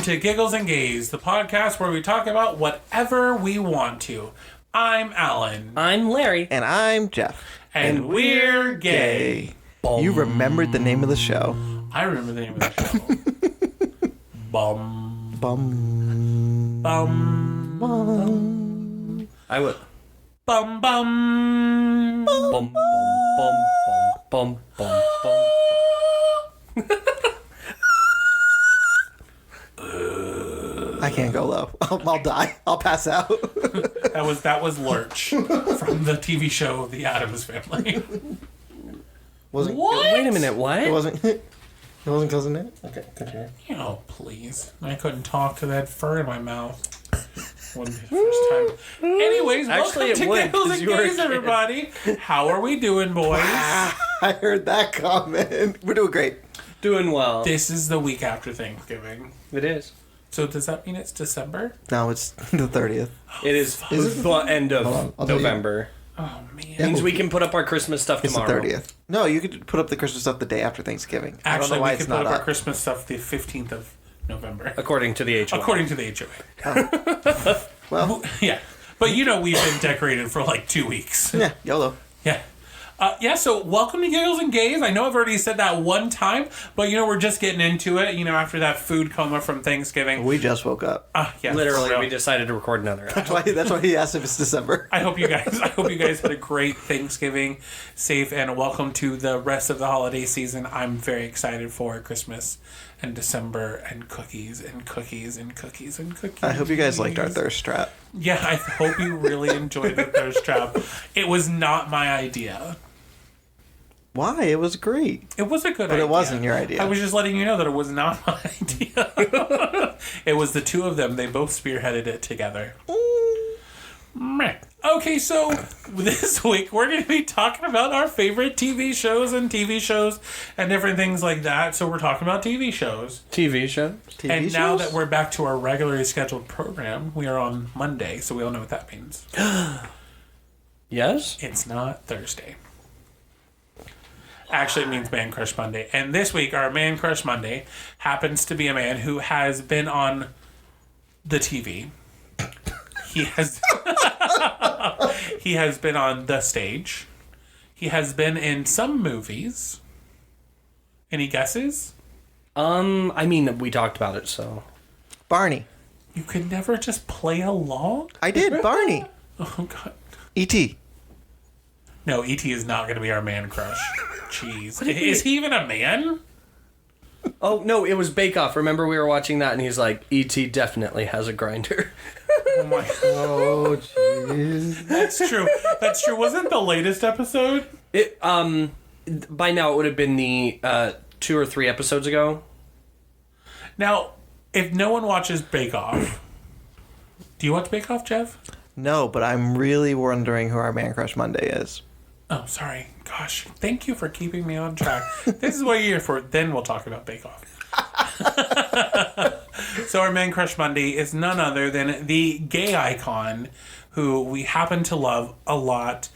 to Giggles and Gays, the podcast where we talk about whatever we want to. I'm Alan. I'm Larry. And I'm Jeff. And we're gay. You remembered the name of the show. I remember the name of the show. Bum. Bum. Bum. Bum. I would. Bum bum. Bum, bum, bum, bum, bum, bum, bum. I can't go low. I'll die. I'll pass out. That was Lurch from the TV show The Addams Family. Wasn't What? Wait a minute, what? It wasn't. It wasn't Cousin Nick. Okay. Oh, please. I couldn't talk to that fur in my mouth. Wouldn't be the first time. Anyways, Actually, welcome it to would, Giggles 'cause and you were a Gays, kid. everybody. How are we doing, boys? I heard that comment. We're doing great. Doing well. This is the week after Thanksgiving. It is. So does that mean it's December? No, it's the 30th. It is Is it? the end Hold on, of I'll tell you. November. Oh, man. Means we can put up our Christmas stuff It's tomorrow. the 30th. No, you could put up the Christmas stuff the day after Thanksgiving. I don't Actually, know why we it's could put not up our up. Christmas stuff the 15th of November. According to the HOA. According to the HOA. Well, Yeah. But you know we've been decorated for like 2 weeks. yeah, YOLO. Yeah. So welcome to Giggles and Gays. I know I've already said that one time, but we're just getting into it, after that food coma from Thanksgiving. We just woke up. Yeah, Literally, for real. we decided to record another That's episode. why he asked if it's December. I hope you guys had a great Thanksgiving, safe, and welcome to the rest of the holiday season. I'm very excited for Christmas and December and cookies and cookies and cookies and cookies. I hope you guys liked our thirst trap. Yeah, I hope you really enjoyed the thirst trap. It was not my idea. Why? It was great. It was a good idea. But it wasn't your idea. I was just letting you know that it was not my idea. It was the two of them. They both spearheaded it together. Meh. Okay, so this week we're going to be talking about our favorite TV shows and different things like that. So we're talking about TV shows. TV show. TV And shows? now that we're back to our regularly scheduled program, we are on Monday, so we all know what that means. Yes? It's not Thursday. Actually, it means Man Crush Monday. And this week, our Man Crush Monday happens to be a man who has been on the TV. He has he has been on the stage. He has been in some movies. Any guesses? I mean, we talked about it, so. Barney. You could never just play along? I did. Barney. Oh, God. E.T. No, E.T. is not going to be our man crush. Jeez. Is he even a man? Oh, no, it was Bake Off. Remember we were watching that and he's like, E.T. definitely has a grinder. Oh, my. Oh, jeez. That's true. That's true. Wasn't the latest episode? It, by now it would have been the, 2 or 3 episodes ago. Now, if no one watches Bake Off, do you watch Bake Off, Jeff? No, but I'm really wondering who our Man Crush Monday is. Oh, sorry. Gosh, thank you for keeping me on track. This is what you're here for. Then we'll talk about Bake Off. So our Man Crush Monday is none other than the gay icon who we happen to love a lot.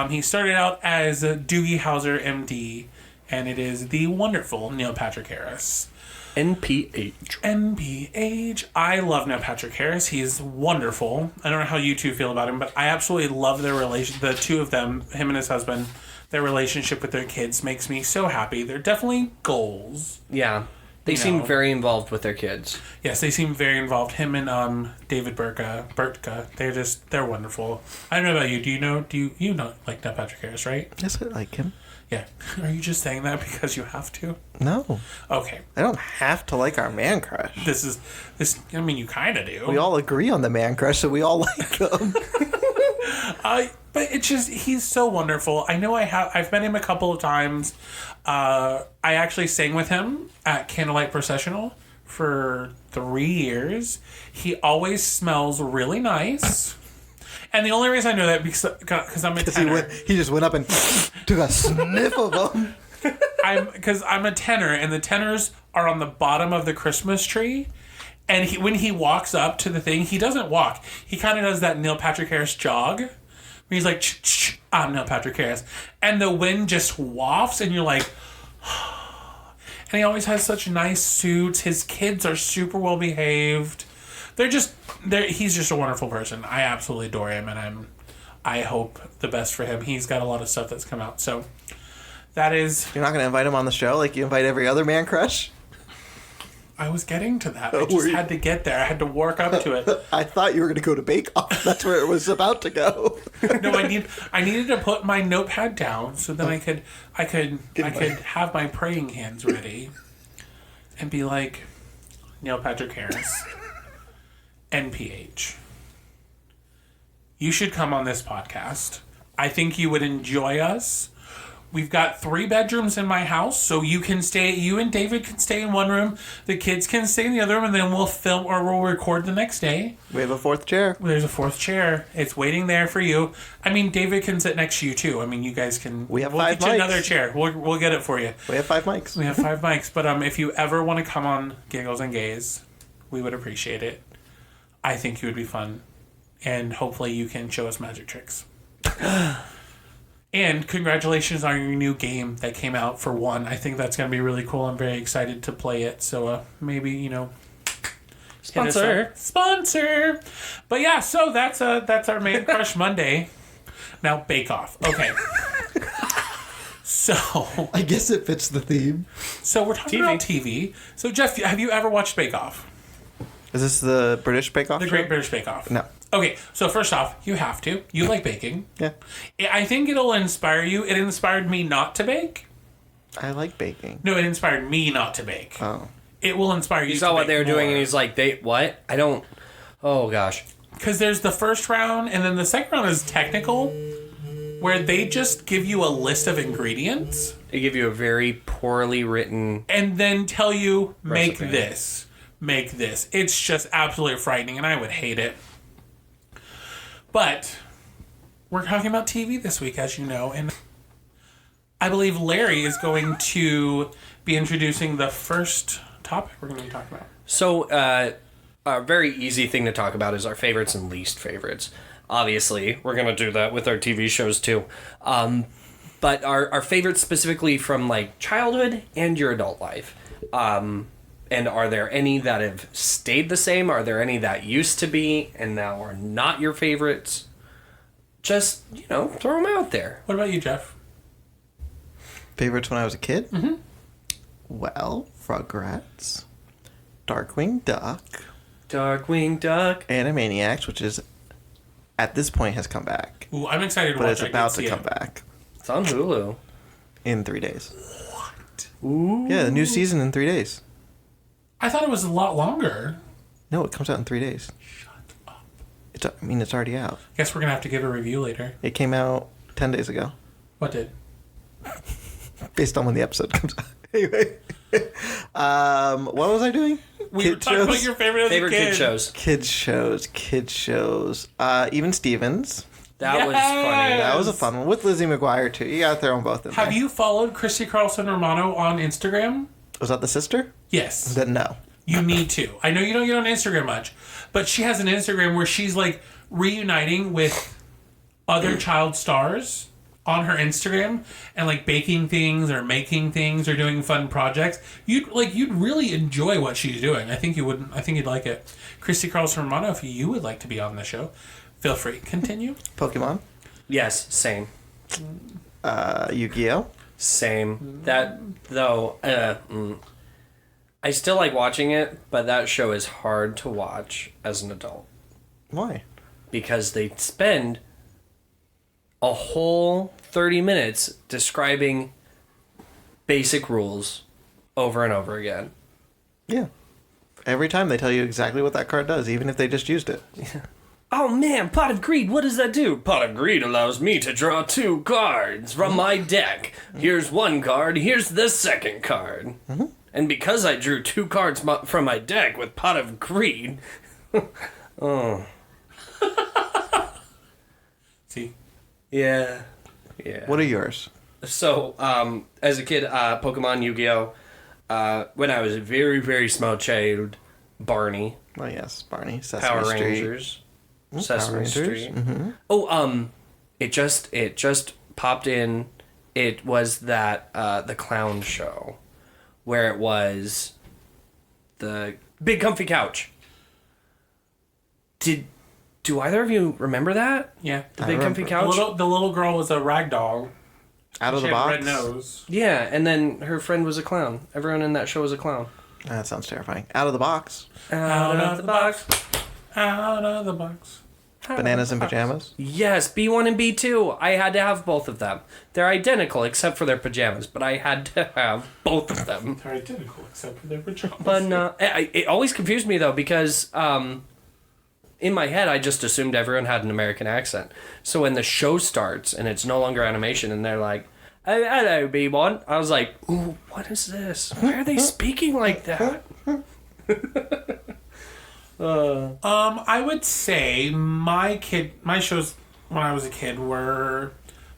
He started out as Doogie Howser, MD, and it is the wonderful Neil Patrick Harris. NPH. NPH. I love Neil Patrick Harris. He's wonderful. I don't know how you two feel about him, but I absolutely love their relation. The two of them, him and his husband, their relationship with their kids makes me so happy. They're definitely goals. Yeah. They seem very involved with their kids. Yes, they seem very involved. Him and David Burtka, they're wonderful. I don't know about you. Do you know like Neil Patrick Harris, right? Yes, I like him. Yeah. Are you just saying that because you have to? No. Okay. I don't have to like our Man Crush. I mean, you kind of do. We all agree on the Man Crush, so we all like him. But it's just, he's so wonderful. I know I've met him a couple of times. I actually sang with him at Candlelight Processional for 3 years. He always smells really nice. And the only reason I know that because I'm a tenor. He just went up and took a sniff of them. Because I'm a tenor, and the tenors are on the bottom of the Christmas tree. And when he walks up to the thing, he doesn't walk. He kind of does that Neil Patrick Harris jog. Where he's like, I'm Neil Patrick Harris. And the wind just wafts, and you're like, And he always has such nice suits. His kids are super well behaved. He's just a wonderful person. I absolutely adore him, and I hope the best for him. He's got a lot of stuff that's come out. So that is... You're not going to invite him on the show like you invite every other man crush? I was getting to that. I just had to get there. I had to work up to it. I thought you were going to go to Bake Off. That's where it was about to go. No, I needed to put my notepad down so then I could have my praying hands ready and be like, Neil Patrick Harris, NPH. You should come on this podcast. I think you would enjoy us. We've got 3 bedrooms in my house, so you and David can stay in one room, the kids can stay in the other room, and then we'll film or we'll record the next day. We have a 4th chair. There's a 4th chair. It's waiting there for you. I mean, David can sit next to you too. I mean, you guys can. We have we'll 5 get you mics. another chair. We'll get it for you. We have 5 mics. We have 5 mics. But if you ever want to come on Giggles and Gays, we would appreciate it. I think you would be fun, and hopefully you can show us magic tricks. And congratulations on your new game that came out for one. I think that's going to be really cool. I'm very excited to play it. So maybe, Sponsor. But yeah, so that's our Man Crush Monday. Now Bake Off. Okay. So I guess it fits the theme. So we're talking about TV. So Jeff, have you ever watched Bake Off? Is this the British Bake Off The show? Great British Bake Off. No. Okay, so first off, you have to. You like baking. Yeah. I think it'll inspire you. It inspired me not to bake. I like baking. No, it inspired me not to bake. Oh. It will inspire you He to saw what bake they were doing, more. and he's like, what? I don't... Oh, gosh. Because there's the first round, and then the second round is technical, where they just give you a list of ingredients. They give you a very poorly written... And then tell you, make Recipe. this. Make this. It's just absolutely frightening, and I would hate it. But we're talking about TV this week, as you know, and I believe Larry is going to be introducing the first topic we're going to be talking about. So, a very easy thing to talk about is our favorites and least favorites. Obviously, we're going to do that with our TV shows, too. But our favorites specifically from, like, childhood and your adult life. And are there any that have stayed the same? Are there any that used to be and now are not your favorites? Just, throw them out there. What about you, Jeff? Favorites when I was a kid? Mm-hmm. Well, Rugrats, Darkwing Duck, Darkwing Duck. Animaniacs, which is, at this point, has come back. Ooh, I'm excited to But watch it's it. I about can to see come it. back It's on Hulu. in 3 days. What? Ooh. Yeah, the new season in 3 days. I thought it was a lot longer. No, it comes out in 3 days. Shut up. It's already out. Guess we're going to have to give a review later. It came out 10 days ago, What did? based on when the episode comes out. Anyway, what was I doing? We were talking about your favorite as a Favorite kid. kid shows. Kids shows. Even Stevens. That was Yes! funny. That was a fun one with Lizzie McGuire too. You gotta throw them both in Have there. you followed Christy Carlson Romano on Instagram? Was that the sister? Yes. Then no. You need to. I know you don't get on Instagram much, but she has an Instagram where she's like reuniting with other child stars on her Instagram and like baking things or making things or doing fun projects. You'd really enjoy what she's doing. I think you'd like it. Christy Carlson Romano, if you would like to be on the show, feel free. Continue. Pokemon. Yes, same. Yu-Gi-Oh. Same. That, though, I still like watching it, but that show is hard to watch as an adult. Why? Because they spend a whole 30 minutes describing basic rules over and over again. Yeah. Every time they tell you exactly what that card does, even if they just used it. Oh man, Pot of Greed, what does that do? Pot of Greed allows me to draw 2 cards from my deck. Here's 1 card, here's the second card. Mm-hmm. And because I drew 2 cards from my deck with Pot of Greed... oh. See? Yeah. What are yours? So, as a kid, Pokemon, Yu-Gi-Oh! When I was a very, very small child, Barney, Oh yes, Barney. Sesame Power Street. Rangers, Sesame Rangers? Street. Mm-hmm. Oh, it just popped in. It was that the clown show where it was the big comfy couch. Do either of you remember that? Yeah. The big comfy couch? The little girl was a rag doll. Out of She the had a box. red nose. Yeah, and then her friend was a clown. Everyone in that show was a clown. That sounds terrifying. Out of the box. Out of the box. Out of the box. Bananas in pajamas. Yes, B1 and B2. I had to have both of them. They're identical except for their pajamas, but I had to have both of them. They're identical except for their pajamas. But no, it always confused me though because in my head I just assumed everyone had an American accent. So when the show starts and it's no longer animation and they're like, "Oh, hello, B1," I was like, "Ooh, what is this? Why are they speaking like that?" I would say my shows when I was a kid were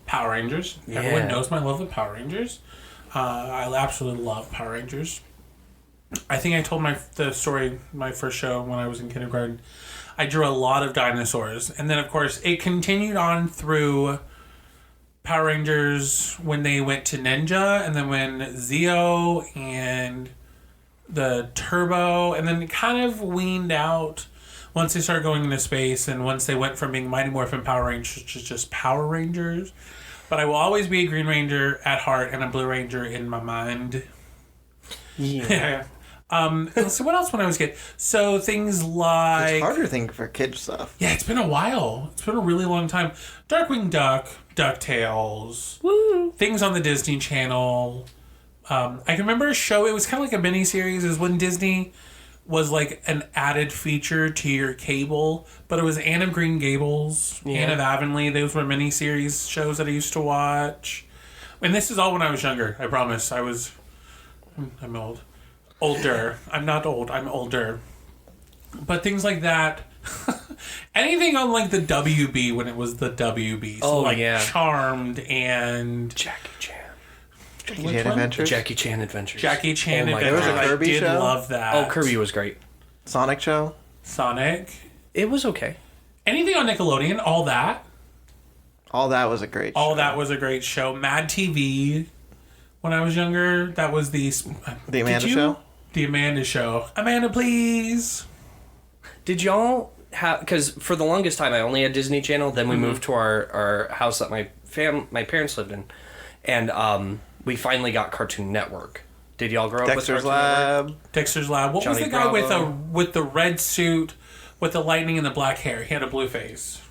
Power Rangers. Yeah. Everyone knows my love of Power Rangers. I absolutely love Power Rangers. I think I told the story my first show when I was in kindergarten. I drew a lot of dinosaurs, and then of course it continued on through Power Rangers when they went to Ninja, and then when Zeo and the Turbo, and then it kind of weaned out once they started going into space, and once they went from being Mighty Morphin Power Rangers to just Power Rangers. But I will always be a Green Ranger at heart and a Blue Ranger in my mind. Yeah. So what else when I was a kid? So things like... It's harder thing for kid stuff. Yeah, it's been a while. It's been a really long time. Darkwing Duck, DuckTales, Woo. things on the Disney Channel. I can remember a show, it was kind of like a mini-series, is when Disney was like an added feature to your cable, but it was Anne of Green Gables, Anne of Avonlea. Those were mini-series shows that I used to watch. And this is all when I was younger, I promise. I'm old. Older. I'm not old, I'm older. But things like that. Anything on like the WB when it was the WB. So like Charmed and Jackie Chan. Jackie Chan Adventures. Jackie Chan Adventures. Jackie Chan Oh my Adventures. God. There was a Kirby I did show? love that. Oh, Kirby was great. Sonic Show. Sonic. It was okay. Anything on Nickelodeon, all that. All that was a great show. All that was a great show. Mad TV. When I was younger, that was the Amanda Show. The Amanda Show. Amanda, please. Did y'all have... Because for the longest time, I only had Disney Channel. Then we moved to our house that my parents lived in. And we finally got Cartoon Network. Did y'all grow up Dexter's with Cartoon Network? Lab. Dexter's Lab. What was Johnny the guy Bravo. with the red suit, with the lightning and the black hair? He had a blue face.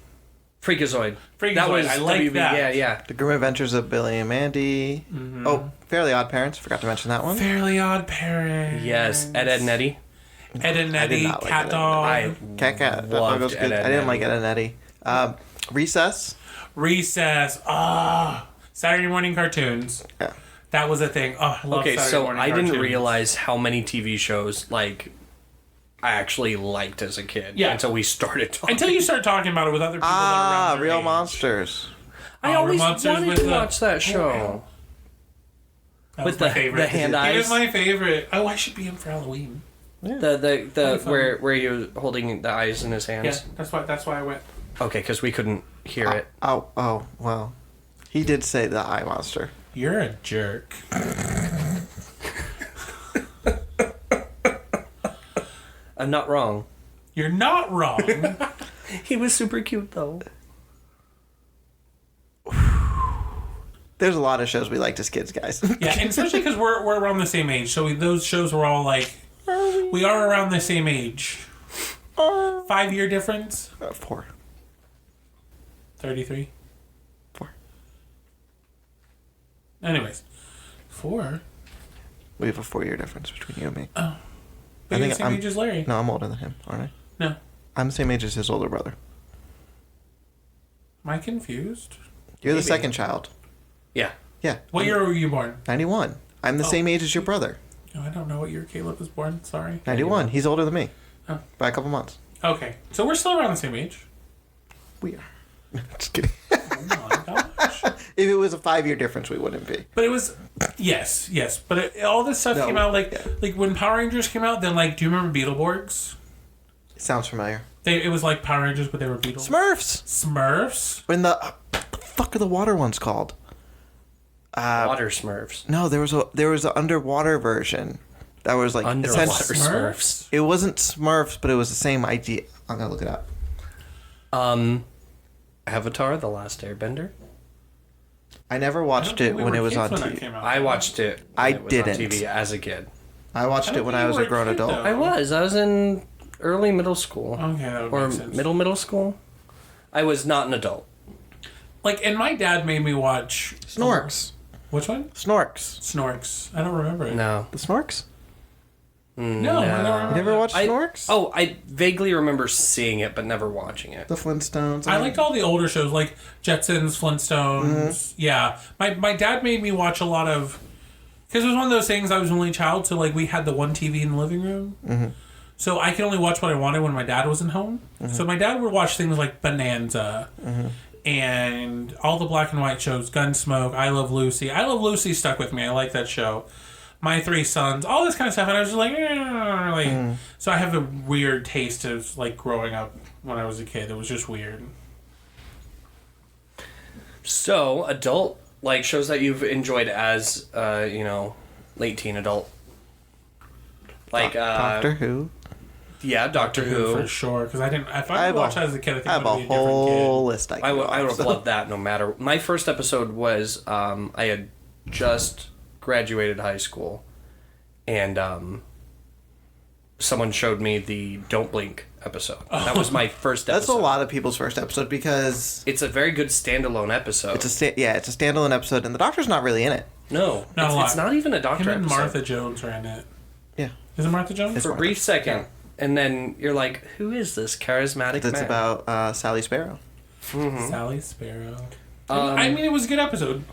Freakazoid. Freakazoid, That was I like WB. that. Yeah. The Grim Adventures of Billy and Mandy. Oh, Fairly Odd Parents. Forgot to mention that one. Fairly Odd Parents. Yes. Ed and Eddie. Ed and Eddie, not like Cat Ed and Dog. I Cat. That loved was Ed good. and I didn't like Eddie. Ed and Eddie. Recess. Recess. Saturday morning cartoons. Yeah. That was a thing. Oh, I love Okay, Saturday so morning I didn't cartoons. realize how many TV shows like I actually liked as a kid. Yeah. Until we started talking. Until you start talking about it with other people that are around your Real age. Monsters. I Oh, always Monsters wanted with to the- watch that show. That With was my the- favorite. the hand It eyes. was my favorite. Oh, I should be in for Halloween. The fun. where he was holding the eyes in his hands. Yeah, that's why I went. Okay, because we couldn't hear it. Oh, well. He did say the eye monster. You're a jerk. I'm not wrong. You're not wrong. He was super cute though. There's a lot of shows we liked as kids, guys. Yeah, and especially because we're around the same age. So those shows were all like, we are around the same age. 5-year difference? 4. 33? 4. Anyways. 4? We have a 4-year difference between you and me. But I you're think the same I'm- age as Larry. No, I'm older than him, aren't I? No. I'm the same age as his older brother. Am I confused? You're the Maybe. second child. Yeah. Yeah. What year were you born? 91. I'm the same age as your brother. No, I don't know what year Caleb was born. Sorry. 91. He's older than me. Oh. By a couple months. Okay. So we're still around the same age. We are. Just kidding. Oh my gosh. If it was a 5-year difference, we wouldn't be. But it was, yes. But all this stuff No, came out yeah. like when Power Rangers came out. Then like, do you remember Beetleborgs? Sounds familiar. It was like Power Rangers, but they were Beetles. Smurfs! Smurfs. When what the fuck are the water ones called? Water Smurfs. No, there was an underwater version that was like Underwater essentially- Smurfs. It wasn't Smurfs, but it was the same idea. I'm gonna look it up. Avatar: The Last Airbender. I never watched it when it was on TV. I watched it. When I it was didn't. on TV as a kid. I watched it when I was a grown adult. I was in early middle school. Okay, that would Or make sense. middle school. I was not an adult. Like, and my dad made me watch Snorks. Which one? Snorks. Snorks. I don't remember it. No. The Snorks? No, I don't remember. You never watched I, Snorks? Oh, I vaguely remember seeing it, but never watching it. The Flintstones. I liked all the older shows like Jetsons, Flintstones. Yeah, my dad made me watch a lot of because it was one of those things. I was an only child, so like we had the one TV in the living room, so I could only watch what I wanted when my dad wasn't home. So my dad would watch things like Bonanza and all the black and white shows, Gunsmoke, I Love Lucy. I Love Lucy stuck with me. I like that show. My Three Sons, all this kind of stuff, and I was just like, so I have a weird taste of like growing up when I was a kid. It was just weird. So, adult, like, shows that you've enjoyed as, late teen adult. Like, Doctor Who. Yeah, Doctor Who. For sure, because I didn't. If I I have watched a- that as a kid, I think I I have would a be a different whole list I I can would go have off, so. loved that no matter. My first episode was I had just graduated high school, and someone showed me the Don't Blink episode. That was my first episode. That's a lot of people's first episode because It's a very good standalone episode. it's a standalone episode, and the Doctor's not really in it. No, Not a lot. it's not even a doctor Him and episode. Martha Jones are in it. Yeah, Is it Martha Jones? For a brief second, and then you're like, who is this charismatic it's man? about Sally Sparrow. Sally Sparrow. Um, I mean, it was a good episode.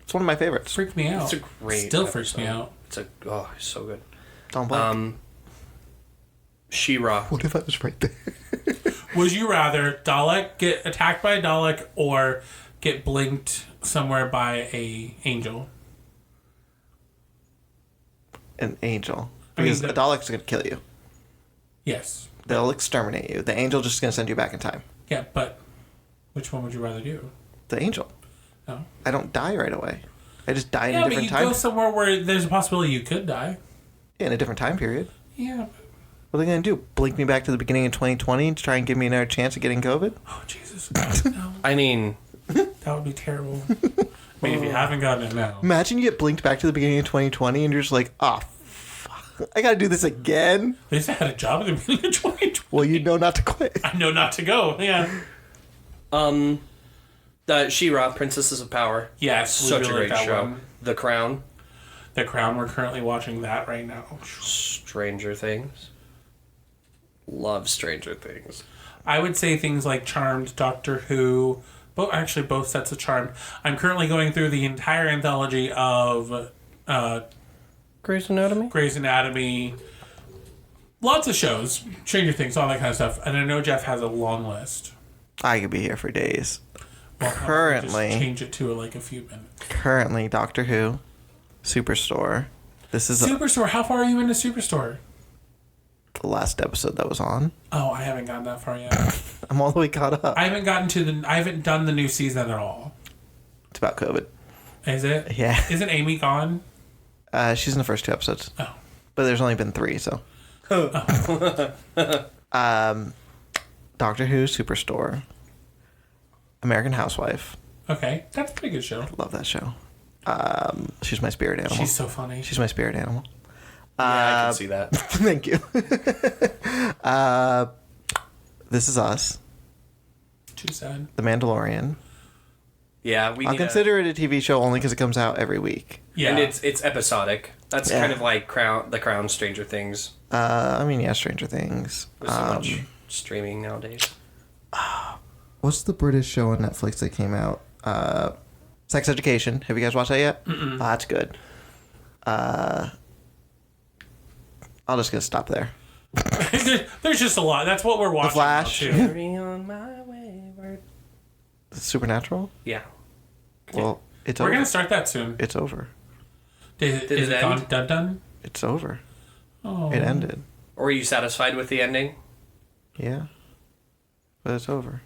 It's one of my favorites. Freaked me out. It's a great Still freaks me episode. out. It's so good. Don't blink. She-Ra. What if I was right there? Would you rather Dalek get attacked by a Dalek or get blinked somewhere by a angel? An angel. I mean, Because the- a Dalek's going to kill you. Yes. They'll exterminate you. The angel just going to send you back in time. Yeah, but which one would you rather do? The angel. No. I don't die right away. I just die in Yeah, a but different you time. go somewhere where there's a possibility you could die. In a different time period. Yeah. What are they going to do? Blink me back to the beginning of 2020 to try and give me another chance of getting COVID? Oh, Jesus. No. I mean, That would be terrible. I mean, if you haven't gotten it now. Imagine you get blinked back to the beginning of 2020 and you're just like, oh, fuck. I got to do this again? At least I had a job at the beginning of 2020. Well, you know not to quit. I know not to go. Yeah. the She-Ra, Princesses of Power. Yes. we Such a really great like that show. one. The Crown. The Crown. We're currently watching that right now. Stranger Things. Love Stranger Things. I would say things like Charmed, Doctor Who, both sets of Charmed. I'm currently going through the entire anthology of Grey's Anatomy? Grey's Anatomy, lots of shows, Stranger Things, all that kind of stuff. And I know Jeff has a long list. I could be here for days. Well, I'll Currently- just change it to like a few minutes. Currently, Doctor Who, Superstore. This is Superstore. How far are you into Superstore? the last episode that was on. Oh, I haven't gotten that far yet. I'm all the way caught up. I haven't done the new season at all. It's about COVID. Is it? Yeah. Isn't Amy gone? She's in the first 2 episodes. Oh. But there's only been 3, so. Doctor Who, Superstore. American Housewife. Okay, that's a pretty good show. Love that show. She's my spirit animal. She's so funny. She's my spirit animal. Yeah, I can see that. Thank you. This Is Us. Too sad. The Mandalorian. Yeah, we I'll need consider it a TV show only because it comes out every week. Yeah. And it's episodic. That's Yeah. kind of like The Crown, Stranger Things. Stranger Things. There's so much streaming nowadays. What's the British show on Netflix that came out? Sex Education. Have you guys watched that yet? Mm-mm. That's good. I'll just gonna stop there. There's just a lot. That's what we're watching. Flash. Now, too. Carry on my wayward. Supernatural? Yeah. Well, it's We're over. gonna start that soon. It's over. Is it it end? done? It's over. Oh. It ended. Or are you satisfied with the ending? Yeah. But it's over.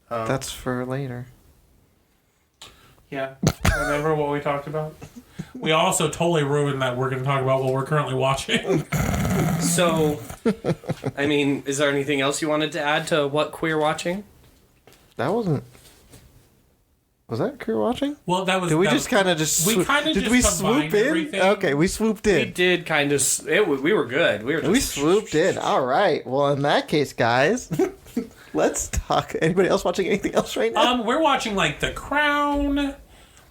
That's for later. Yeah. Remember what we talked about? We also totally ruined that we're going to talk about what we're currently watching. So, I mean, is there anything else you wanted to add to what queer watching? That wasn't. Was that queer watching? Well, that was. Did we that just was- kind of just? We kind of Did just we combined swoop in? everything. Okay, we swooped We in. did kind of. We were good. We were just. We swooped in. All right. Well, in that case, guys, let's talk. Anybody else watching anything else right now? We're watching like The Crown.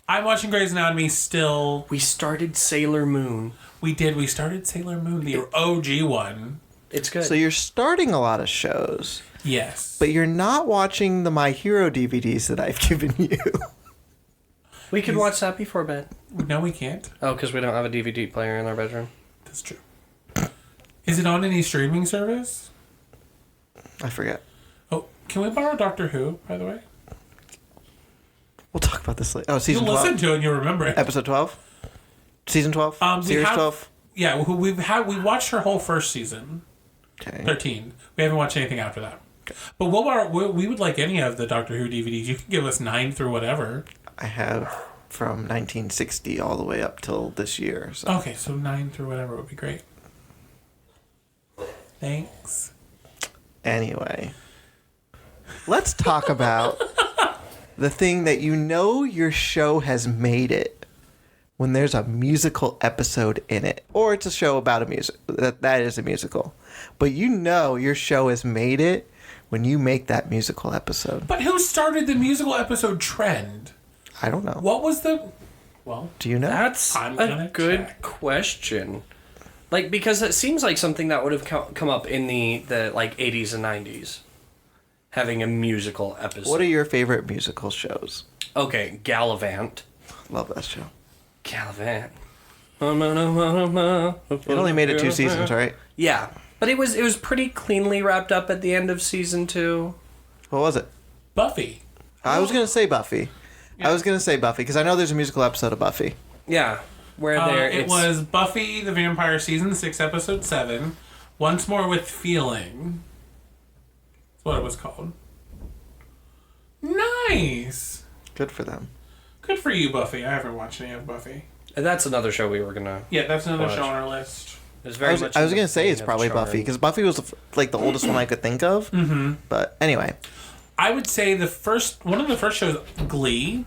I'm watching Grey's Anatomy still. We started Sailor Moon. We did. We started Sailor Moon, the OG one. It's good. So you're starting a lot of shows, Yes. but you're not watching the My Hero DVDs that I've given you. we could watch that before bed. No, we can't. Oh, because we don't have a DVD player in our bedroom. That's true. Is it on any streaming service? I forget. Oh, can we borrow Doctor Who, by the way? We'll talk about this later. Oh, season You'll 12. listen to it and you'll remember it. Episode 12? Season 12? We Series have- 12? Yeah, we watched her whole first season, Okay. 13. We haven't watched anything after that. But we would like any of the Doctor Who DVDs. You can give us 9 through whatever. I have from 1960 all the way up till this year. So. Okay, so 9 through whatever would be great. Thanks. Anyway, let's talk about the thing that you know your show has made it when there's a musical episode in it, or it's a show about a music that is a musical, but you know your show has made it when you make that musical episode. But who started the musical episode trend? I don't know. What was the... Well, Do you know? That's I'm a gonna good check. question. Like, because it seems like something that would have come up in the like 80s and 90s. Having a musical episode. What are your favorite musical shows? Okay, Gallivant. Love that show. Gallivant. It only made it 2 seasons, right? Yeah, but it was pretty cleanly wrapped up at the end of season 2. What was it? Buffy. I was gonna say Buffy. I was gonna say Buffy because I know there's a musical episode of Buffy. Yeah, where It was Buffy the Vampire Season 6, Episode 7. Once More with Feeling. That's what it was called. Nice. Good for them. Good for you, Buffy. I haven't watched any of Buffy. That's another show we were gonna. Yeah, that's another Watch. show on our list. It's I very was, much. I was in the gonna say it's vein of probably Charmed. Buffy because Buffy was like the oldest one I could think of. Mm-hmm. But anyway, I would say one of the first shows, Glee.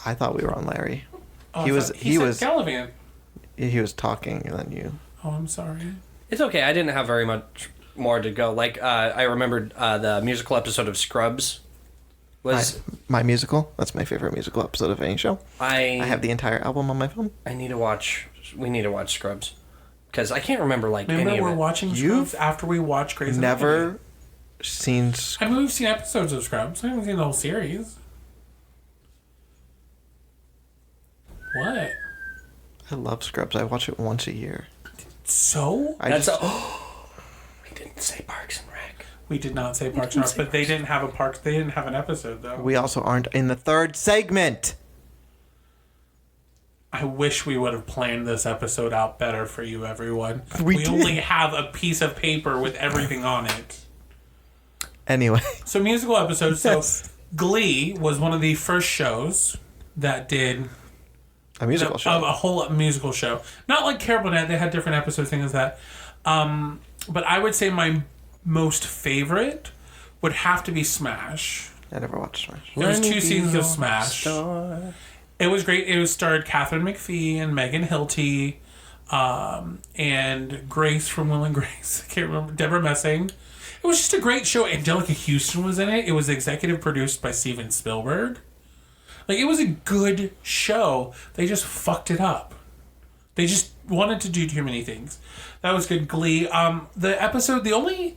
I thought we were on Larry. Oh, He I was- thought- he said was- Gallivant. He was talking and then you. Oh, I'm sorry. It's okay. I didn't have very much more to go. Like I remembered the musical episode of Scrubs. Was My musical. That's my favorite musical episode of any show. I I have the entire album on my phone. I need to watch. We need to watch Scrubs because I can't remember like Remember, any we're of it. watching You've Scrubs after we watch Grey's Anatomy. Never seen. I mean, we've seen episodes of Scrubs. I haven't seen the whole series. What? I love Scrubs. I watch it once a year. So? I just, We didn't say Parks and Rec. We did not say Parks and Rec, but they didn't have a park. They didn't have an episode though. we also aren't in the third segment. I wish we would have planned this episode out better for you, everyone. We We did. only have a piece of paper with everything on it. Anyway, So musical episodes. Yes. So Glee was one of the first shows that did a musical show. a whole musical show. Not like Carol Burnett. They had different episodes, things like that. But I would say my most favorite would have to be Smash. I never watched Smash. There was 2 seasons of Smash. It was great. It was starred Catherine McPhee and Megan Hilty, and Grace from Will and Grace. I can't remember. Deborah Messing. It was just a great show. Angelica Houston was in it. It was executive produced by Steven Spielberg. Like, it was a good show. They just fucked it up. They just wanted to do too many things. That was good. Glee. The episode, this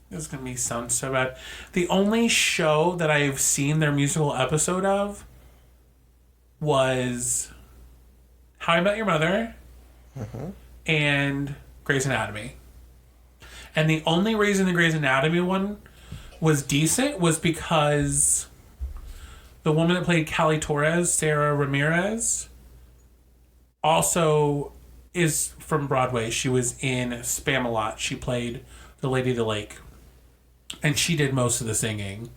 is going to sound so bad. The only show that I've seen their musical episode of was How I Met Your Mother and Grey's Anatomy. And the only reason the Grey's Anatomy one was decent was because the woman that played Callie Torres, Sarah Ramirez, also is from Broadway. She was in Spamalot. She played the Lady of the Lake. And she did most of the singing.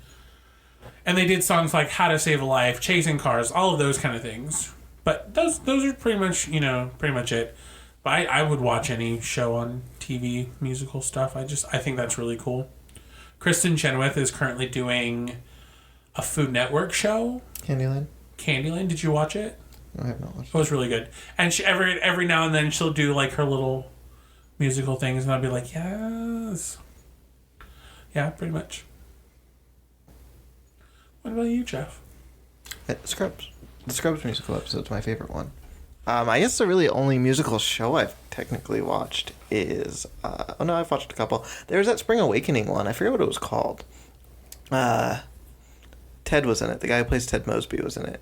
And they did songs like How to Save a Life, Chasing Cars, all of those kind of things. But those are pretty much, pretty much it. But I would watch any show on TV, musical stuff. I think that's really cool. Kristen Chenoweth is currently doing a Food Network show. Candyland. Did you watch it? I have not watched it. It was really good. And she every now and then she'll do like her little musical things, and I'll be like, yes. Yeah, pretty much. What about you, Jeff? Scrubs. The Scrubs musical episode's my favorite one. I guess the really only musical show I've technically watched is... I've watched a couple. There was that Spring Awakening one. I forget what it was called. Ted was in it. The guy who plays Ted Mosby was in it.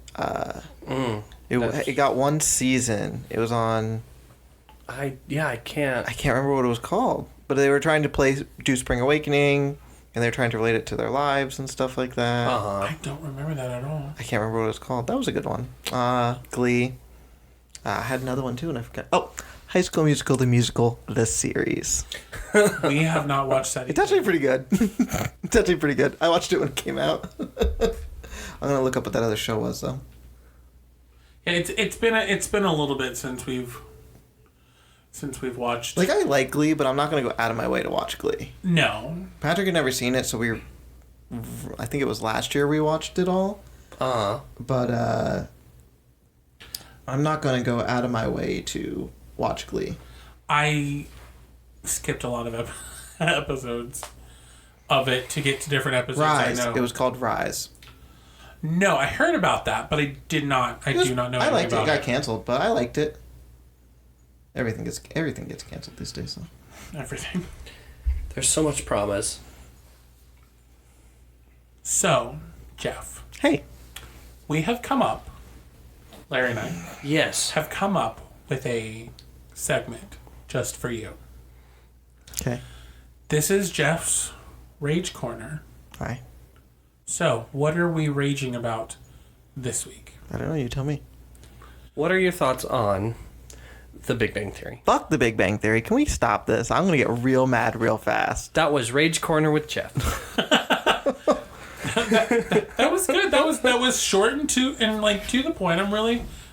It got one season. It was on... I can't remember what it was called. But they were trying to do Spring Awakening, and they were trying to relate it to their lives and stuff like that. I don't remember that at all. I can't remember what it was called. That was a good one. Glee. I had another one too, and I forgot. Oh, High School Musical, the musical, the series. We have not watched that. It's actually pretty good. It's actually pretty good. I watched it when it came out. I'm gonna look up what that other show was though. Yeah, it's been a little bit since we've watched. Like, I like Glee, but I'm not gonna go out of my way to watch Glee. No. Patrick had never seen it, so I think it was last year we watched it all. But I'm not gonna go out of my way to watch Glee. I skipped a lot of episodes of it to get to different episodes. Rise. I know. It was called Rise. No, I heard about that, but I did not. I do not know. I liked it. It got it. canceled, but I liked it. Everything gets canceled these days, though. Everything. There's so much promise. So, Jeff. Hey. We have come up, Larry and I. Yes. Have come up with a segment just for you. Okay. This is Jeff's Rage Corner. Hi. So, what are we raging about this week? I don't know. You tell me. What are your thoughts on The Big Bang Theory? Fuck The Big Bang Theory. Can we stop this? I'm going to get real mad real fast. That was Rage Corner with Jeff. That was good. That was short and to the point. That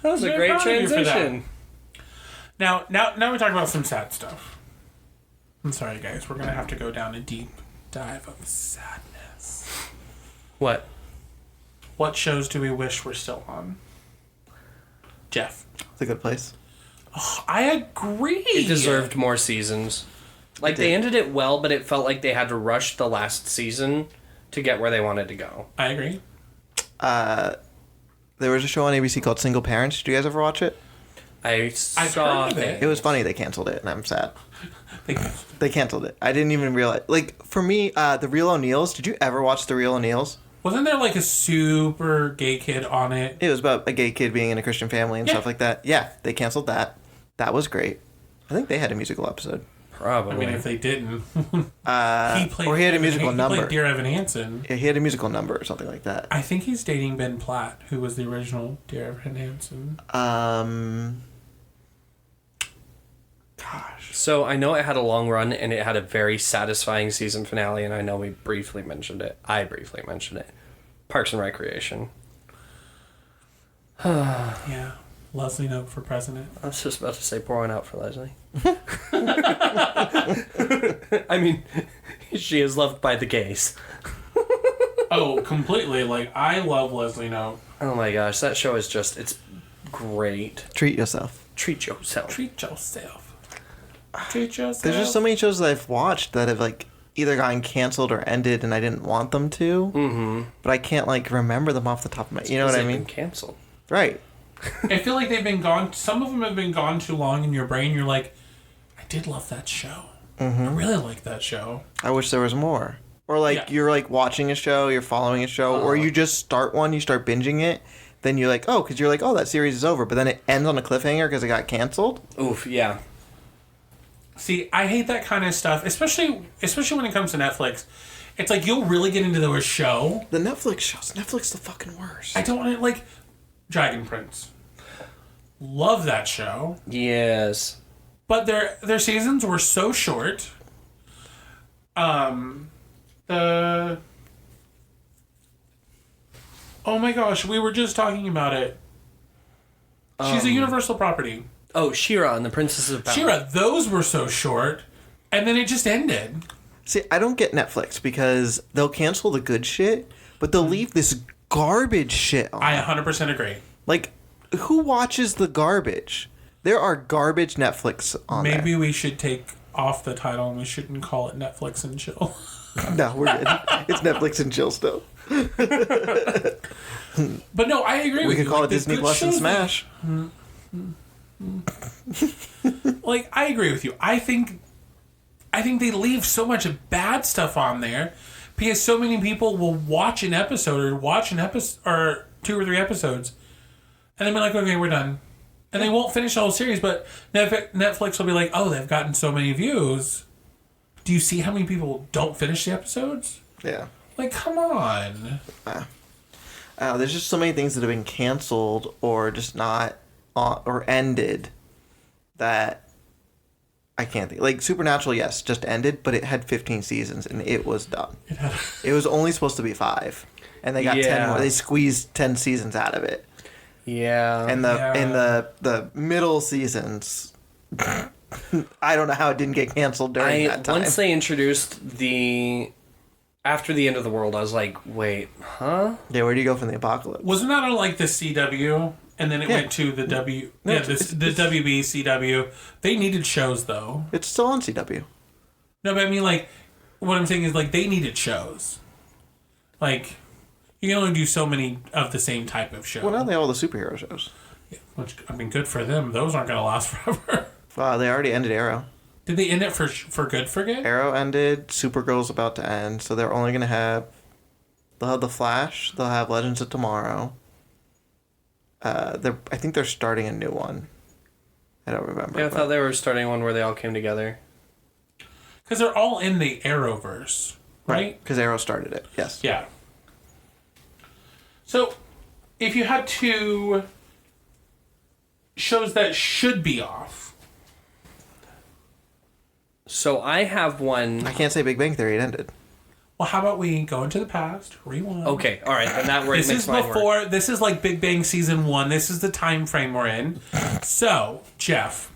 was a great transition. Now we talk about some sad stuff. I'm sorry, guys. We're gonna have to go down a deep dive of sadness. What? What shows do we wish were still on? Jeff. It's a good place. Oh, I agree. It deserved more seasons. Like, they ended it well, but it felt like they had to rush the last season to get where they wanted to go. I agree. There was a show on ABC called Single Parents. Did you guys ever watch it? I saw heard of it. It was funny they canceled it, and I'm sad. They canceled it. I didn't even realize. Like, for me, The Real O'Neills. Did you ever watch The Real O'Neills? Wasn't there like a super gay kid on it? It was about a gay kid being in a Christian family and stuff like that. Yeah, they canceled that. That was great. I think they had a musical episode. Probably. I mean, if they didn't. He had a musical number. He played Dear Evan Hansen. Yeah, he had a musical number or something like that. I think he's dating Ben Platt, who was the original Dear Evan Hansen. Gosh. So I know it had a long run and it had a very satisfying season finale, and I know we briefly mentioned it. I briefly mentioned it. Parks and Recreation. Yeah. Leslie Knope for president. I was just about to say pour one out for Leslie. I mean, she is loved by the gays. Oh, completely. Like, I love Leslie Knope. Oh my gosh, that show is just, it's great. Treat yourself. Treat yourself. Treat yourself. Treat yourself. There's just so many shows that I've watched that have, like, either gotten canceled or ended and I didn't want them to. Mm-hmm. But I can't, like, remember them off the top of my... You know what I mean? Been canceled. Right. I feel like they've been gone... Some of them have been gone too long in your brain. You're like, I did love that show. Mm-hmm. I really like that show. I wish there was more. Or, like, you're, like, watching a show, you're following a show, or you just start one, you start binging it, then you're like, oh, because you're like, oh, that series is over, but then it ends on a cliffhanger because it got canceled. Oof, yeah. See, I hate that kind of stuff, especially when it comes to Netflix. It's like, you'll really get into a show. The Netflix shows. Netflix the fucking worst. I don't want to, like... Dragon Prince. Love that show. Yes. But their seasons were so short. Oh my gosh, we were just talking about it. She's a Universal property. Oh, She-Ra and the Princess of Power. She-Ra, those were so short, and then it just ended. See, I don't get Netflix because they'll cancel the good shit, but they'll leave this garbage shit on. I 100% agree. Like, who watches the garbage? There are garbage Netflix on Maybe we should take off the title and we shouldn't call it Netflix and Chill. there. No, we're good. It's Netflix and chill still. But no, I agree We with could you. call Like, it Disney good Plus and shows Smash. Like, I agree with you. I think they leave so much bad stuff on there because so many people will watch an episode or 2 or 3 episodes and then be like, okay, we're done. And they won't finish the whole series, but Netflix will be like, oh, they've gotten so many views. Do you see how many people don't finish the episodes? Yeah. Like, come on. There's just so many things that have been canceled or just not on, or ended that I can't think. Like Supernatural, yes, just ended, but it had 15 seasons and it was done. It was only supposed to be 5, and they got 10 more. They squeezed 10 seasons out of it. Yeah. And the middle seasons, I don't know how it didn't get canceled during that time. Once they introduced after the end of the world, I was like, wait, huh? Yeah, where do you go from the apocalypse? Wasn't that on like the CW? And then it went to the W. No, yeah, the WB, CW. They needed shows though. It's still on CW. No, but I mean, like, what I'm saying is, like, they needed shows. Like, you can only do so many of the same type of show. Well, now they have all the superhero shows. Yeah, which, I mean, good for them. Those aren't going to last forever. They already ended Arrow. Did they end it for good? Arrow ended. Supergirl's about to end, so they're only going to have... They'll have The Flash. They'll have Legends of Tomorrow. I think they're starting a new one. I don't remember. Yeah, I thought they were starting one where they all came together. Because they're all in the Arrowverse, right? Because Arrow started it, yes. Yeah. So, if you had to... shows that should be off... So I have one. I can't say Big Bang Theory, it ended. Well, how about we go into the past, rewind. Okay, all right, then that works. This is before. This is like Big Bang season 1. This is the time frame we're in. So, Jeff,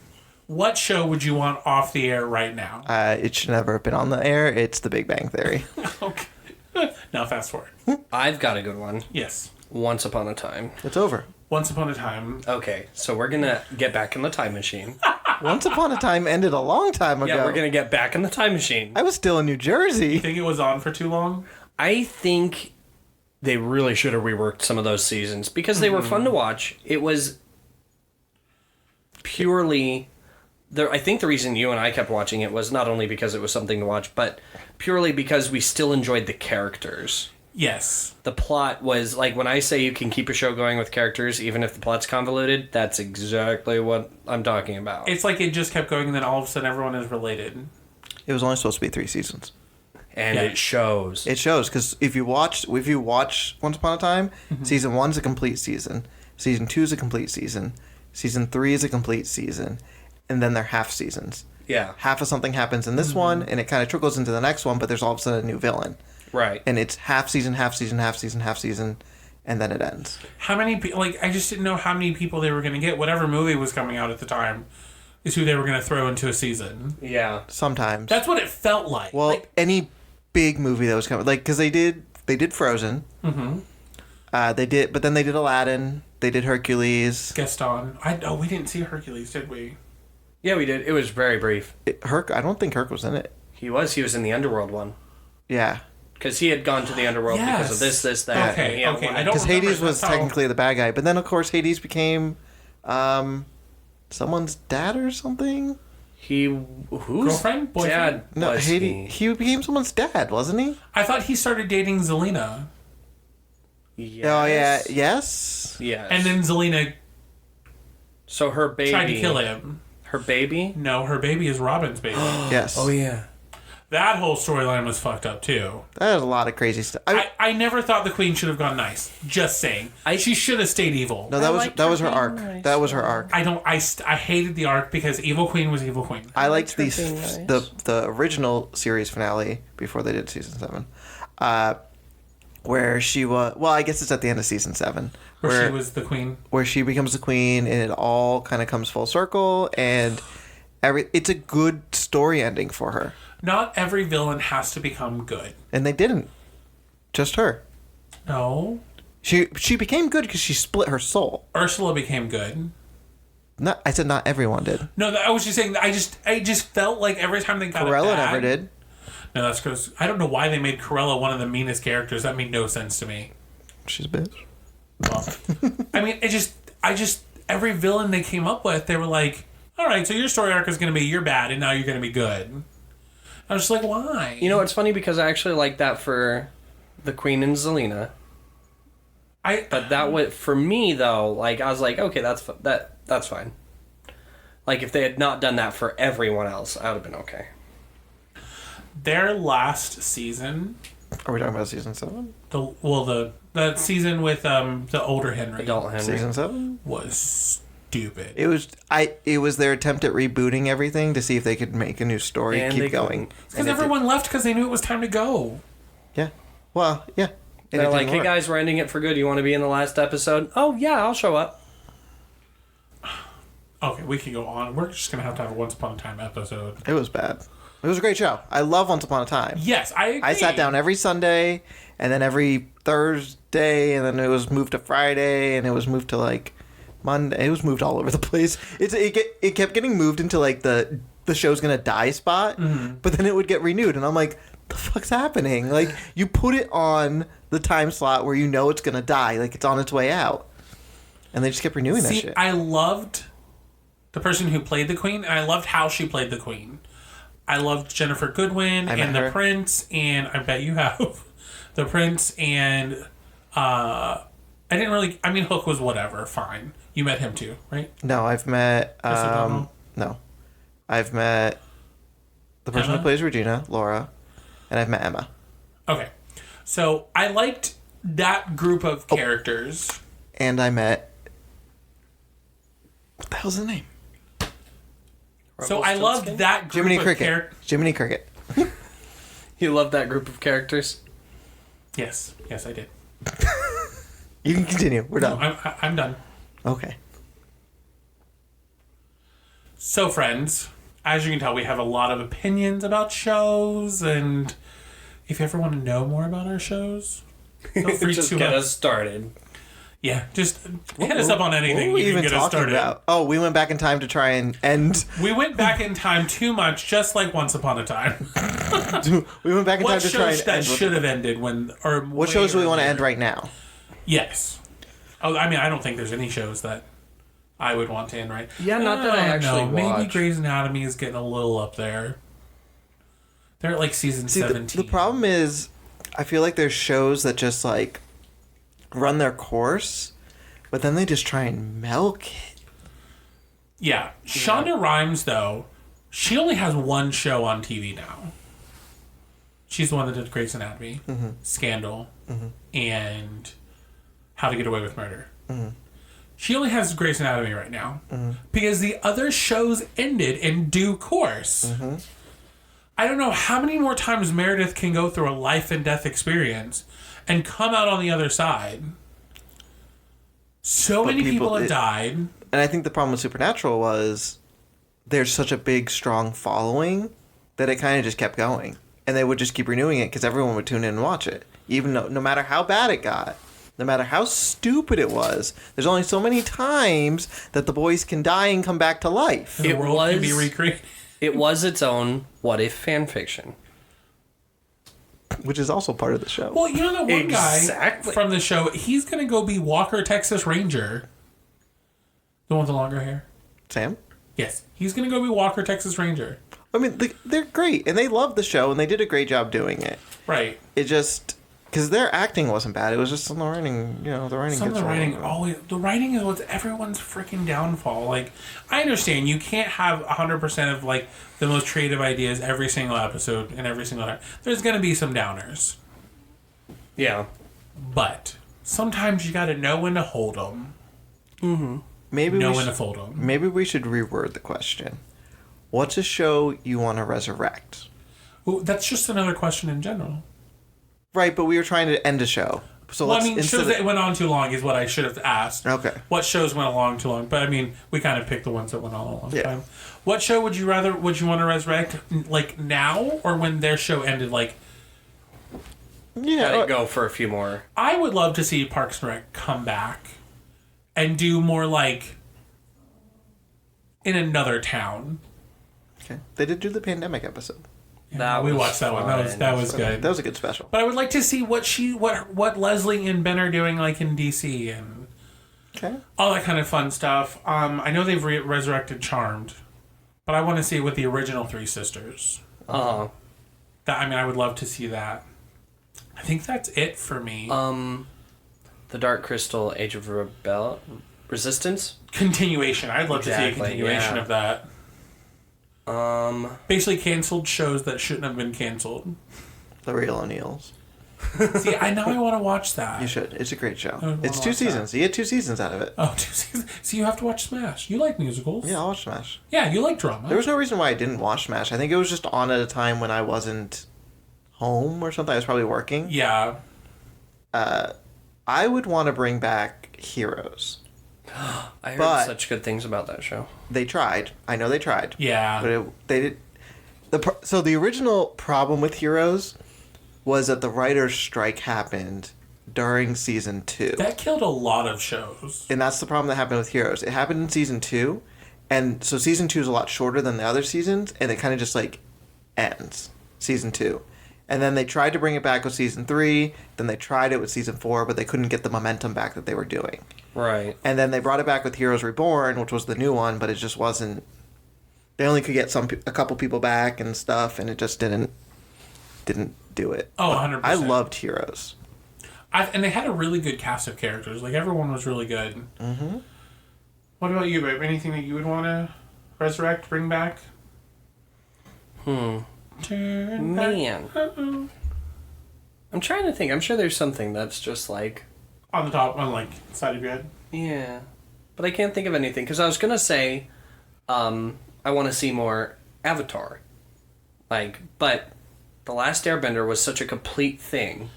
what show would you want off the air right now? It should never have been on the air. It's The Big Bang Theory. Okay. Now fast forward. I've got a good one. Yes. Once Upon a Time. It's over. Once upon a time. Okay, so we're gonna get back in the time machine. Once Upon a Time ended a long time ago. Yeah, we're gonna get back in the time machine. I was still in New Jersey. Think it was on for too long? I think they really should have reworked some of those seasons because they were fun to watch. It was purely... I think the reason you and I kept watching it was not only because it was something to watch, but purely because we still enjoyed the characters. Yes. The plot was, like, when I say you can keep a show going with characters, even if the plot's convoluted, that's exactly what I'm talking about. It's like it just kept going and then all of a sudden everyone is related. It was only supposed to be 3 seasons. And Yeah. it shows. It shows, because if you watch Once Upon a Time, season 1's a complete season. Season 2's a complete season. Season 3 is a complete season. And then they're half seasons. Yeah. Half of something happens in this one, and it kind of trickles into the next one, but there's all of a sudden a new villain. Right. And it's half season, half season, half season, half season, and then it ends. How many I just didn't know how many people they were going to get. Whatever movie was coming out at the time is who they were going to throw into a season. Yeah. Sometimes. That's what it felt like. Well, Like, any big movie that was coming, like, because they did Frozen. Mm-hmm. They did, but then they did Aladdin. They did Hercules. Gaston. We didn't see Hercules, did we? Yeah, we did. It was very brief. I don't think Herc was in it. He was in the Underworld one. Yeah, Because he had gone to the Underworld because of Yes. this, that. Okay, and he had okay, one- I don't because remember. Hades was That's how- technically the bad guy, but then of course Hades became, someone's dad or something. Whose Girlfriend? Boyfriend? dad No, was Hades. He became someone's dad, wasn't he? I thought he started dating Zelina. Yes. Oh yeah, yes. Yes. And then Zelina so her baby tried to kill him. Her baby? No, her baby is Robin's baby. Yes. Oh yeah. That whole storyline was fucked up too. That is a lot of crazy stuff. I never thought the queen should have gone nice. Just saying. She should have stayed evil. No, I liked that was her her being arc. nice, That was her arc. I hated the arc because evil queen was evil queen. I liked her being nice. the original series finale before they did season 7, where she was. Well, I guess it's at the end of season 7, Where she was the queen. where she becomes the queen, and it all kind of comes full circle, and it's a good story ending for her. Not every villain has to become good. And they didn't. Just her. No. She became good because she split her soul. Ursula became good. I said not everyone did. No, I was just saying. I just felt like every time they got Corella it bad, never did. No, that's because I don't know why they made Corella one of the meanest characters. That made no sense to me. She's a bitch. Well, I mean, every villain they came up with, they were like, all right, so your story arc is going to be you're bad, and now you're going to be good. I was just like, why? You know, it's funny because I actually like that for the Queen and Zelina. But that would, for me though, like I was like, okay, that's fine. Like if they had not done that for everyone else, I would have been okay. Their last season. Are we talking about season 7? The season with the older Henry. Adult Henry. Season 7 was stupid. It was their attempt at rebooting everything to see if they could make a new story and keep going. Because everyone left because they knew it was time to go. Yeah. Well, yeah. They're like, hey guys, we're ending it for good. You want to be in the last episode? Oh yeah, I'll show up. Okay, we can go on. We're just gonna have to have a Once Upon a Time episode. It was bad. It was a great show. I love Once Upon a Time. Yes, I agree. I sat down every Sunday, and then every Thursday, and then it was moved to Friday, and it was moved to like Monday. It was moved all over the place. It kept getting moved into like the show's gonna die spot, but then it would get renewed, and I'm like, the fuck's happening? Like, you put it on the time slot where you know it's gonna die, like it's on its way out, and they just kept renewing that shit. I loved the person who played the queen, and I loved how she played the queen. I loved Jennifer Goodwin and the prince, and I bet you have the prince, and I didn't really. I mean, Hook was whatever, fine. You met him too, right? No, I've met. No, I've met the person Emma? who plays Regina, Laura, and I've met Emma. Okay, so I liked that group of characters, and I met. What the hell's his name? So I loved that group Jiminy of Cricket. characters. Jiminy Cricket. You love that group of characters? Yes, I did. You can continue. We're done. No, I'm done. Okay. So, friends, as you can tell, we have a lot of opinions about shows, and if you ever want to know more about our shows, feel free Just to get us started. Yeah, just hit us up on anything. What were we You can even get us talking started. about? Oh, we went back in time to try and end. We went back in time too much, just like Once Upon a Time. We went back in time What to try shows and that end. should have ended when? Or What shows do we want to end right now? Yes. Oh, I mean, I don't think there's any shows that I would want to end right. Yeah, not that I actually Maybe watch. Grey's Anatomy is getting a little up there. They're at like season 17. The problem is, I feel like there's shows that just like run their course, but then they just try and milk it. Yeah. Shonda Rhimes, though, she only has one show on TV now. She's the one that did Grey's Anatomy, Scandal, and How to Get Away with Murder. She only has Grey's Anatomy right now because the other shows ended in due course. I don't know how many more times Meredith can go through a life and death experience and come out on the other side. So many people have died. And I think the problem with Supernatural was there's such a big, strong following that it kind of just kept going. And they would just keep renewing it because everyone would tune in and watch it. Even though, no matter how bad it got, no matter how stupid it was, there's only so many times that the boys can die and come back to life. The world can be recreated. It was its own what if fan fiction. Which is also part of the show. Well, you know that one Exactly. guy from the show, he's going to go be Walker, Texas Ranger. The one with the longer hair? Sam? Yes. He's going to go be Walker, Texas Ranger. I mean, they're great, and they love the show, and they did a great job doing it. Right. It just... Because their acting wasn't bad. It was just the writing, the writing Some of gets the wrong. writing the writing is what's everyone's freaking downfall. Like, I understand you can't have 100% of like the most creative ideas every single episode and every single time. There's going to be some downers. Yeah. But sometimes you got to know when to hold them. Maybe Know we when should, to fold them. maybe we should reword the question. What's a show you want to resurrect? Well, that's just another question in general. Right, but we were trying to end a show. So Well, I let's mean, shows that went on too long is what I should have asked. Okay. What shows went along too long? But I mean, we kind of picked the ones that went on a long Yeah. time. What show would you want to resurrect? Like now or when their show ended? Like, Let it go for a few more. I would love to see Parks and Rec come back and do more like in another town. Okay. They did do the pandemic episode. That we was watched that one. That was good. That was a good special. But I would like to see what Leslie and Ben are doing, like in DC and Okay. all that kind of fun stuff. I know they've resurrected Charmed, but I want to see it with the original three sisters. Uh-huh. I would love to see that. I think that's it for me. The Dark Crystal Age of Resistance? Continuation. I'd love to see a Exactly, continuation yeah. of that. Basically canceled shows that shouldn't have been canceled. The Real O'Neills. See, I want to watch that. You should. It's a great show. I would It's wanna 2 watch that. seasons. You get 2 seasons out of it. Oh, 2 seasons. See, you have to watch Smash. You like musicals. Yeah, I'll watch Smash. Yeah, you like drama. There was no reason why I didn't watch Smash. I think it was just on at a time when I wasn't home or something. I was probably working. Yeah. I would want to bring back Heroes. I heard But- such good things about that show. They tried. I know they tried. Yeah. But they did. So the original problem with Heroes was that the writer's strike happened during season 2. That killed a lot of shows. And that's the problem that happened with Heroes. It happened in season 2, and so season 2 is a lot shorter than the other seasons, and it kind of just like ends season 2. And then they tried to bring it back with season 3, then they tried it with season 4, but they couldn't get the momentum back that they were doing. Right. And then they brought it back with Heroes Reborn, which was the new one, but it just wasn't. They only could get a couple people back and stuff, and it just didn't do it. Oh, 100%. I loved Heroes. And they had a really good cast of characters. Like, everyone was really good. Mm-hmm. What about you, babe? Anything that you would want to resurrect, bring back? Turn back. Man. I'm trying to think. I'm sure there's something that's just like... On the top, on, like, side of your head. Yeah. But I can't think of anything. Because I was going to say, I want to see more Avatar. But The Last Airbender was such a complete thing.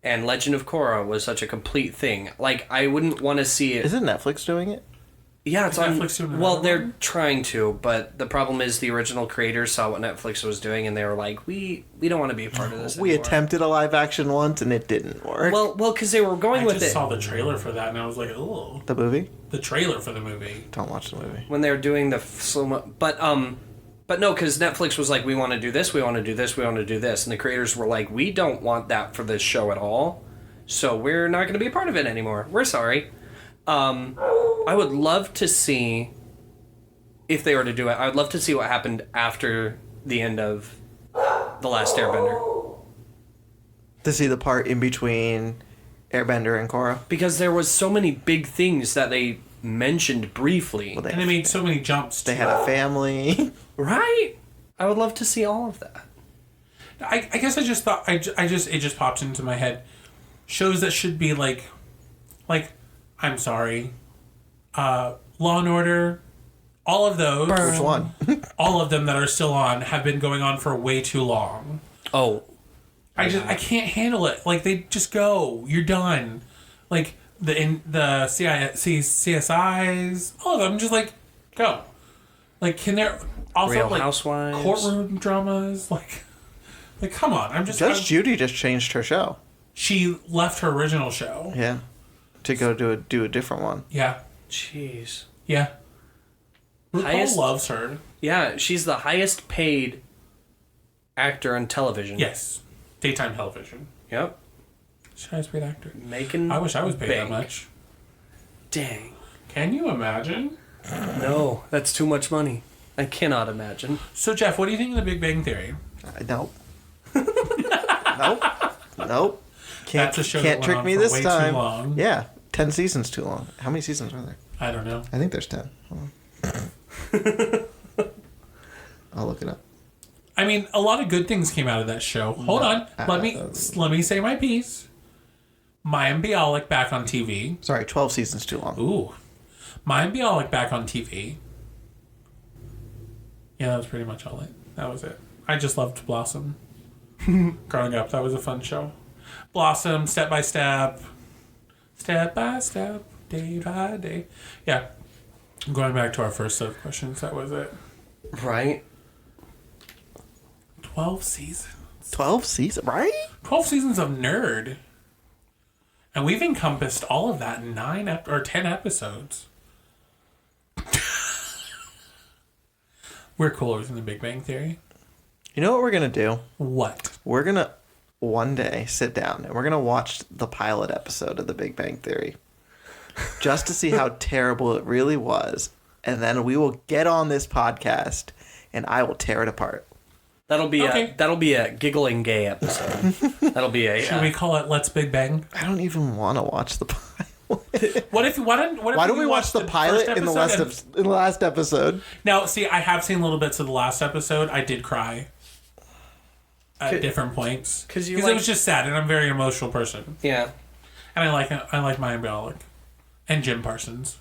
And Legend of Korra was such a complete thing. Like, I wouldn't want to see it... Isn't Netflix doing it? Yeah, it's on. Netflix doing Well, another they're one? trying to, but the problem is the original creators saw what Netflix was doing, and they were like, "We don't want to be a part of this." We anymore." attempted a live action once, and it didn't work. Well, because they were going I with just it saw the trailer for that, and I was like, oh. the movie? The trailer for the movie. Don't watch the movie. when they were doing the slow mo. But no, because Netflix was like, "We want to do this, we want to do this, we want to do this," and the creators were like, "We don't want that for this show at all, so we're not going to be a part of it anymore. We're sorry." I would love to see, if they were to do it, I would love to see what happened after the end of The Last Airbender. To see the part in between Airbender and Korra. Because there was so many big things that they mentioned briefly. Well, And they made so many jumps. They had a family. Right? I would love to see all of that. I guess I just thought it just popped into my head. Shows that should be like I'm sorry, Law and Order, all of those, Which one? all of them that are still on have been going on for way too long. Oh, I can't handle it. Like they just go, you're done. Like the CSIs, all of them just like go. Like can there also Real like Housewives. courtroom dramas like come on. Judge Judy just changed her show. She left her original show. Yeah. To go do a different one. Yeah. jeez. Yeah. RuPaul Highest- loves her. Yeah, she's the highest paid actor on television. Yes. Daytime television. Yep. She's the highest paid actor. Making I wish I was paid that bank. much. Dang. Can you imagine? No, that's too much money. I cannot imagine. So, Jeff, what do you think of the Big Bang Theory? Nope. Nope. That's a show Can't that went trick on me for this way too time. long. Yeah. 10 seasons too long. How many seasons are there? I don't know. I think there's 10. Hold on. I'll look it up. I mean, a lot of good things came out of that show. Hold on. Let me say my piece. Mayim Bialik back on TV. Sorry, 12 seasons too long. Ooh. Mayim Bialik back on TV. Yeah, that was pretty much all it. That was it. I just loved Blossom. Growing up, that was a fun show. Blossom, Step by Step, Step by Step, Day by Day. Yeah. Going back to our first set of questions, that was it. Right? 12 seasons. 12 seasons, right? 12 seasons of Nerd. And we've encompassed all of that in 10 episodes. We're cooler than the Big Bang Theory. You know what we're going to do? What? We're going to one day sit down and we're going to watch the pilot episode of The Big Bang Theory just to see how terrible it really was. And then we will get on this podcast and I will tear it apart. That'll be Okay. a giggling gay episode. That'll be a. Should we call it Let's Big Bang? I don't even want to watch the pilot. Why Don't we watch the pilot first in the episode last episode? Now, see, I have seen little bits of the last episode. I did cry at different points because it was just sad, and I'm a very emotional person. Yeah, and I like Maya Bialik and Jim Parsons.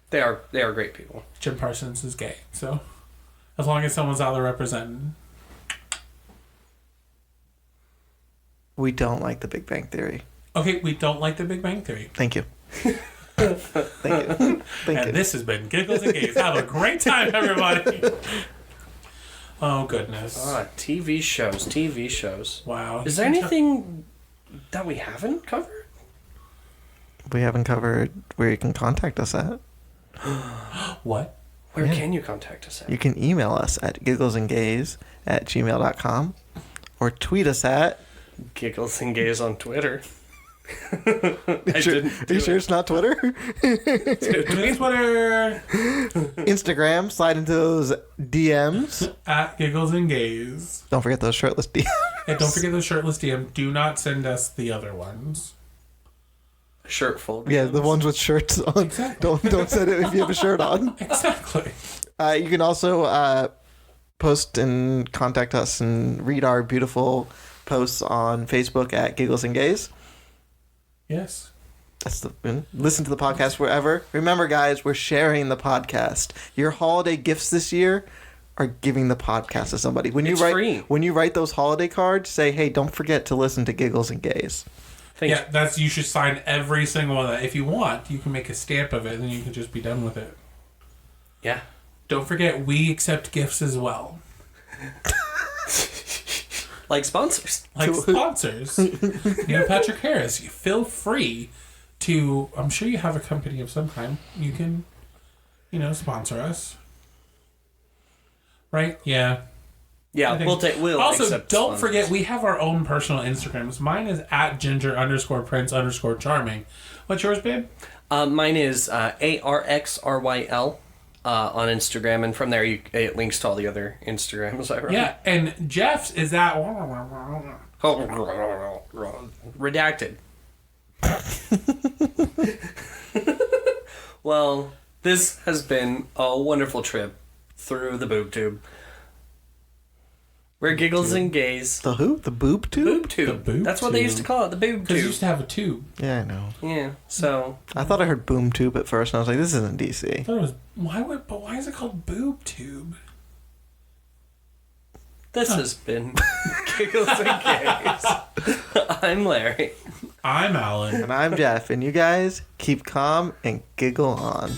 they are great people. Jim Parsons is gay, so as long as someone's out there representing. We don't like the Big Bang Theory. Okay, we don't like the Big Bang Theory. Thank you. Thank you. Thank you. This has been Giggles and Gays. Have a great time, everybody. Oh, goodness. TV shows. Wow. Is there anything that we haven't covered? We haven't covered where you can contact us at. What? Where can you contact us at? You can email us at gigglesandgays@gmail.com or tweet us at... Giggles and Gays on Twitter. Are you sure it's not Twitter? Twitter Instagram, slide into those DMs. at Giggles and Gays. Don't forget those shirtless DMs. And don't forget the shirtless DM. Do not send us the other ones. Shirt full. Yeah, the ones with shirts on. Exactly. Don't send it if you have a shirt on. Exactly. You can also post and contact us and read our beautiful posts on Facebook at Giggles and Gays. Yes. Listen to the podcast wherever. Remember, guys, we're sharing the podcast. Your holiday gifts this year are giving the podcast to somebody. When you write those holiday cards, say, "Hey, don't forget to listen to Giggles and Gays." Yeah, you should sign every single one of that. If you want, you can make a stamp of it, and then you can just be done with it. Yeah. Don't forget, we accept gifts as like sponsors. Like sponsors. Neil Patrick Harris, you feel free to... I'm sure you have a company of some kind. You can, sponsor us. Right? Yeah. Yeah, we'll also, accept don't sponsors. forget, we have our own personal Instagrams. Mine is at ginger_prince_charming. What's yours, babe? Mine is ARXRYL on Instagram, and from there it links to all the other Instagrams I run. Yeah, and Jeff's is at... Redacted. Well, this has been a wonderful trip through the boob tube. We're Giggles and Gays. The who? The boob tube? Boob tube. The boob That's what they used to call it, the boob Because you tube. used to have a tube. Yeah, I know. Yeah, so... I thought I heard boom tube at first, and I was like, this isn't DC. I thought it was... Why is it called boob tube? This has been Giggles and Gays. I'm Larry. I'm Alan. And I'm Jeff, and you guys keep calm and giggle on.